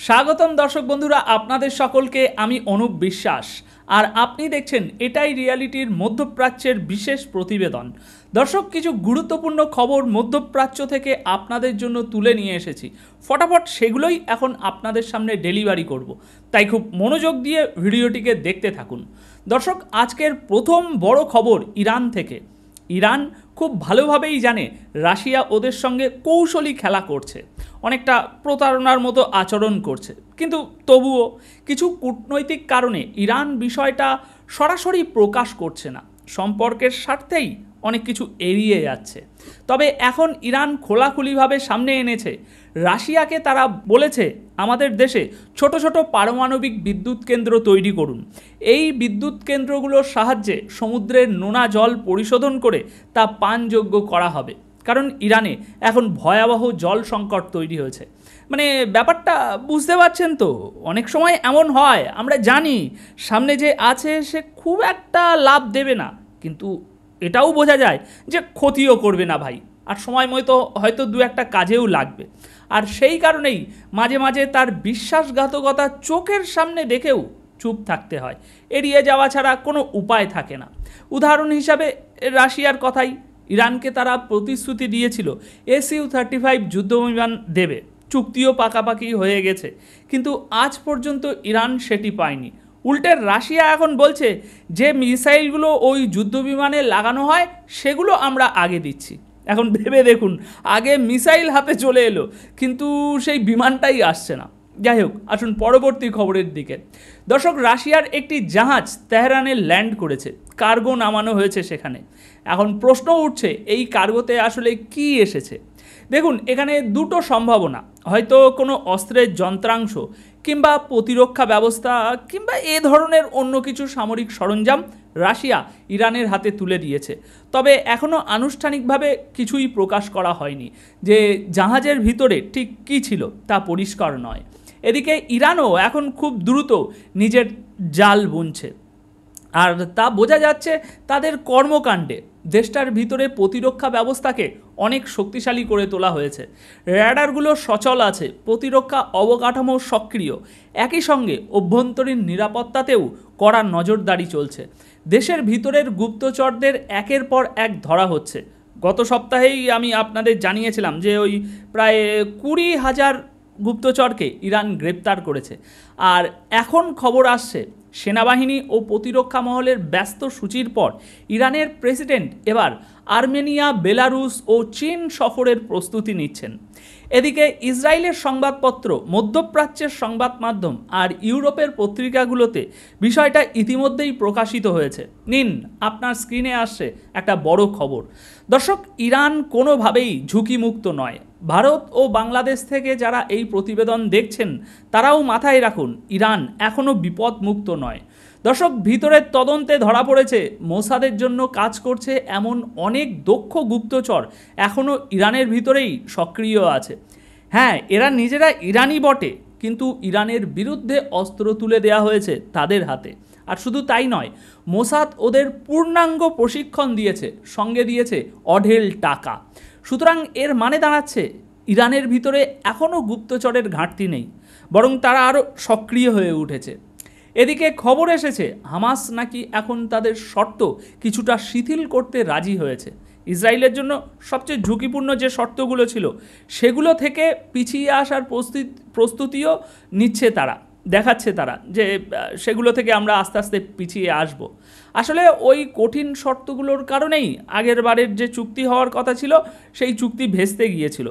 স্বাগতম দর্শক বন্ধুরা, আপনাদের সকলকে আমি অনুপ বিশ্বাস আর আপনি দেখছেন এটাই রিয়ালিটির মধ্যপ্রাচ্যের বিশেষ প্রতিবেদন। দর্শক, কিছু গুরুত্বপূর্ণ খবর মধ্যপ্রাচ্য থেকে আপনাদের জন্য তুলে নিয়ে এসেছি। ফটাফট সেগুলোই এখন আপনাদের সামনে ডেলিভারি করব, তাই খুব মনোযোগ দিয়ে ভিডিওটিকে দেখতে থাকুন। দর্শক, আজকের প্রথম বড় খবর ইরান থেকে। ইরান খুব ভালোভাবেই জানে রাশিয়া ওদের সঙ্গে কৌশলী খেলা করছে, অনেকটা প্রতারণার মতো আচরণ করছে, কিন্তু তবুও কিছু কূটনৈতিক কারণে ইরান বিষয়টা সরাসরি প্রকাশ করছে না, সম্পর্কের স্বার্থেই অনেক কিছু এড়িয়ে যাচ্ছে। তবে এখন ইরান খোলাখুলিভাবে সামনে এনেছে, রাশিয়াকে তারা বলেছে আমাদের দেশে ছোট ছোট পারমাণবিক বিদ্যুৎ কেন্দ্র তৈরি করুন, এই বিদ্যুৎ কেন্দ্রগুলোর সাহায্যে সমুদ্রের নোনা জল পরিশোধন করে তা পানযোগ্য করা হবে, কারণ ইরানে এখন ভয়াবহ জল সংকট তৈরি হয়েছে। মানে ব্যাপারটা বুঝতে পারছেন তো? অনেক সময় এমন হয়, আমরা জানি সামনে যে আছে সে খুব একটা লাভ দেবে না, কিন্তু এটাও বোঝা যায় যে ক্ষতিও করবে না ভাই, আর সময় মতো হয়তো দু একটা কাজেও লাগবে। আর সেই কারণেই মাঝে মাঝে তার বিশ্বাসঘাতকতা চোখের সামনে দেখেও চুপ থাকতে হয়, এড়িয়ে যাওয়া ছাড়া কোনো উপায় থাকে না। উদাহরণ হিসাবে রাশিয়ার কথাই, ইরানকে তারা প্রতিশ্রুতি দিয়েছিল SU-35 যুদ্ধবিমান দেবে, চুক্তিও পাকাপাকি হয়ে গেছে, কিন্তু আজ পর্যন্ত ইরান সেটি পায়নি। উল্টে রাশিয়া এখন বলছে যে মিসাইলগুলো ওই যুদ্ধবিমানে লাগানো হয় সেগুলো আমরা আগে দিচ্ছি। এখন ভেবে দেখুন, আগে মিসাইল হাতে চলে এলো কিন্তু সেই বিমানটাই আসছে না। যাই হোক, আসুন পরবর্তী খবরের দিকে। দর্শক, রাশিয়ার একটি জাহাজ তেহরানে ল্যান্ড করেছে, কার্গো নামানো হয়েছে সেখানে। এখন প্রশ্ন উঠছে, এই কার্গোতে আসলে কি এসেছে? দেখুন, এখানে দুটো সম্ভাবনা, হয়তো কোনো অস্ত্রের যন্ত্রাংশ কিংবা প্রতিরক্ষা ব্যবস্থা কিংবা এ ধরনের অন্য কিছু সামরিক সরঞ্জাম রাশিয়া ইরানের হাতে তুলে দিয়েছে। তবে এখনও আনুষ্ঠানিকভাবে কিছুই প্রকাশ করা হয়নি যে জাহাজের ভিতরে ঠিক কী ছিল তা পরিষ্কার নয়। এদিকে ইরানও এখন খুব দ্রুত নিজের জাল বুনছে, আর তা বোঝা যাচ্ছে তাদের কর্মকাণ্ডে। দেশটার ভিতরে প্রতিরক্ষা ব্যবস্থাকে অনেক শক্তিশালী করে তোলা হয়েছে, র্যাডারগুলো সচল আছে, প্রতিরক্ষা অবকাঠামো সক্রিয়, একই সঙ্গে অভ্যন্তরীণ নিরাপত্তাতেও কড়া নজরদারি চলছে। দেশের ভিতরের গুপ্তচরদের একের পর এক ধরা হচ্ছে। গত সপ্তাহেই আমি আপনাদের জানিয়েছিলাম যে ওই প্রায় 20,000 গুপ্তচরকে ইরান গ্রেপ্তার করেছে। আর এখন খবর আসছে, সেনাবাহিনী ও প্রতিরক্ষা মহলের ব্যস্ত সূচির পর ইরানের প্রেসিডেন্ট এবার আর্মেনিয়া, বেলারুশ ও চীন সফরের প্রস্তুতি নিচ্ছেন। এদিকে ইসরায়েলের সংবাদপত্র, মধ্যপ্রাচ্যের সংবাদ মাধ্যম আর ইউরোপের পত্রিকাগুলোতে বিষয়টা ইতিমধ্যেই প্রকাশিত হয়েছে। নিন, আপনার স্ক্রিনে আসছে একটা বড় খবর। দর্শক, ইরান কোনোভাবেই ঝুঁকিমুক্ত নয়। ভারত ও বাংলাদেশ থেকে যারা এই প্রতিবেদন দেখছেন তারাও মাথায় রাখুন, ইরান এখনও বিপদমুক্ত নয়। দর্শক, ভিতরের তদন্তে ধরা পড়েছে মোসাদের জন্য কাজ করছে এমন অনেক দক্ষ গুপ্তচর এখনও ইরানের ভিতরেই সক্রিয় আছে। হ্যাঁ, এরা নিজেরা ইরানি বটে, কিন্তু ইরানের বিরুদ্ধে অস্ত্র তুলে দেওয়া হয়েছে তাদের হাতে। আর শুধু তাই নয়, মোসাদ ওদের পূর্ণাঙ্গ প্রশিক্ষণ দিয়েছে, সঙ্গে দিয়েছে অঢেল টাকা। সুতরাং এর মানে দাঁড়াচ্ছে ইরানের ভিতরে এখনও গুপ্তচরের ঘাটতি নেই, বরং তারা আরও সক্রিয় হয়ে উঠেছে। এদিকে খবর এসেছে হামাস নাকি এখন তাদের শর্ত কিছুটা শিথিল করতে রাজি হয়েছে। ইসরায়েলের জন্য সবচেয়ে ঝুঁকিপূর্ণ যে শর্তগুলো ছিল সেগুলো থেকে পিছিয়ে আসার প্রস্তুতিও নিচ্ছে তারা, দেখাচ্ছে তারা যে সেগুলো থেকে আমরা আস্তে আস্তে পিছিয়ে আসব। আসলে ওই কঠিন শর্তগুলোর কারণেই আগের বারের যে চুক্তি হওয়ার কথা ছিল সেই চুক্তি ভেস্তে গিয়েছিল।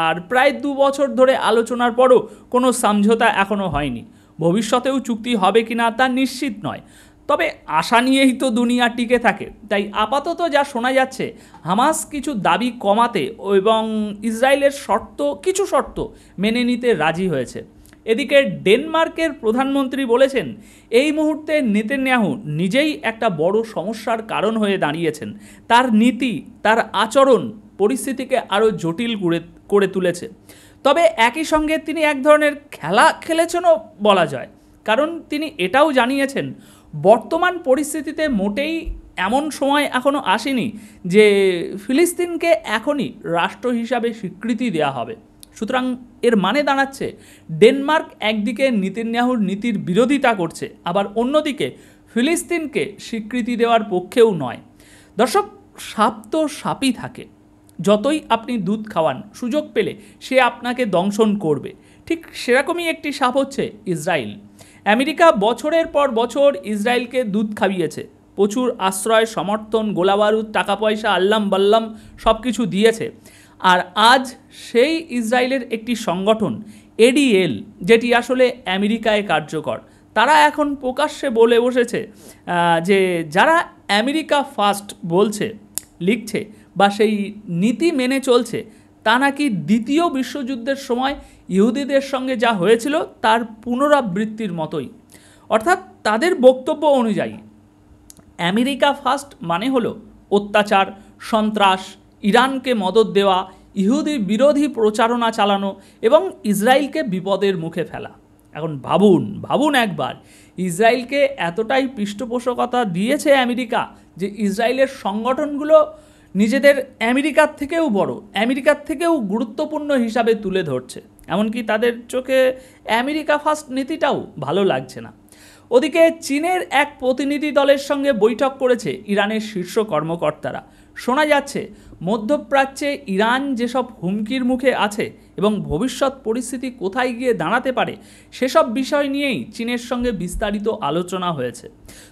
আর প্রায় 2 বছর ধরে আলোচনার পরও কোনো সমঝোতা এখনও হয়নি। ভবিষ্যতেও চুক্তি হবে কিনা তা নিশ্চিত নয়, তবে আশা নিয়েই তো দুনিয়া টিকে থাকে। তাই আপাতত যা শোনা যাচ্ছে, হামাস কিছু দাবি কমাতে এবং ইসরায়েলের কিছু শর্ত মেনে নিতে রাজি হয়েছে। এদিকে ডেনমার্কের প্রধানমন্ত্রী বলেছেন, এই মুহূর্তে নেতানিয়াহু নিজেই একটা বড় সমস্যার কারণ হয়ে দাঁড়িয়েছেন। তার নীতি, তার আচরণ পরিস্থিতিকে আরও জটিল করে তুলেছে। তবে একই সঙ্গে তিনি এক ধরনের খেলা খেলেছেনও বলা যায়, কারণ তিনি এটাও জানিয়েছেন বর্তমান পরিস্থিতিতে মোটেই এমন সময় এখনও আসেনি যে ফিলিস্তিনকে এখনই রাষ্ট্র হিসাবে স্বীকৃতি দেওয়া হবে। সুতরাং এর মানে দাঁড়াচ্ছে ডেনমার্ক একদিকে নেতানিয়াহুর নীতির বিরোধিতা করছে, আবার অন্যদিকে ফিলিস্তিনকে স্বীকৃতি দেওয়ার পক্ষেও নয়। দর্শক, সাপ তো সাপই থাকে, যতই আপনি দুধ খাওয়ান সুযোগ পেলে সে আপনাকে দংশন করবে। ঠিক সেরকমই একটি সাপ হচ্ছে ইসরায়েল। আমেরিকা বছরের পর বছর ইসরায়েলকে দুধ খাইয়েছে, প্রচুর আশ্রয়, সমর্থন, গোলাবারুদ, টাকা পয়সা, আল্লাম বাল্লাম সব কিছু দিয়েছে। আর আজ সেই ইসরায়েলের একটি সংগঠন এডিএল, যেটি আসলে আমেরিকায় কার্যকর, তারা এখন প্রকাশ্যে বলে বসেছে যে যারা আমেরিকা ফার্স্ট বলছে, লিখছে বা সেই নীতি মেনে চলছে, তা নাকি দ্বিতীয় বিশ্বযুদ্ধের সময় ইহুদিদের সঙ্গে যা হয়েছিল তার পুনরাবৃত্তির মতোই। অর্থাৎ তাদের বক্তব্য অনুযায়ী আমেরিকা ফার্স্ট মানে হলো অত্যাচার, সন্ত্রাস, ইরানকে মদদ দেওয়া, ইহুদি বিরোধী প্রচারণা চালানো এবং ইসরায়েলকে বিপদের মুখে ফেলা। এখন ভাবুন একবার, ইসরায়েলকে এতটাই পৃষ্ঠপোষকতা দিয়েছে আমেরিকা যে ইসরায়েলের সংগঠনগুলো নিজেদের আমেরিকার থেকেও বড়, আমেরিকার থেকেও গুরুত্বপূর্ণ হিসাবে তুলে ধরছে। এমনকি তাদের চোখে আমেরিকা ফার্স্ট নীতিটাও ভালো লাগছে না। ওদিকে চীনের এক প্রতিনিধি দলের সঙ্গে বৈঠক করেছে ইরানের শীর্ষ কর্মকর্তারা। শোনা যাচ্ছে মধ্যপ্রাচ্যে ইরান যেসব হুমকির মুখে আছে এবং ভবিষ্যৎ পরিস্থিতি কোথায় গিয়ে দাঁড়াতে পারে সেসব বিষয় নিয়েই চীনের সঙ্গে বিস্তারিত আলোচনা হয়েছে।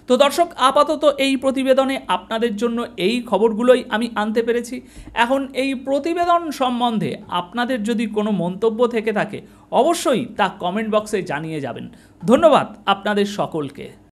তো দর্শক, আপাতত এই প্রতিবেদনে আপনাদের জন্য এই খবরগুলোই আমি আনতে পেরেছি। এখন এই প্রতিবেদন সম্বন্ধে আপনাদের যদি কোনো মন্তব্য থেকে থাকে অবশ্যই তা কমেন্ট বক্সে জানিয়ে যাবেন। ধন্যবাদ আপনাদের সকলকে।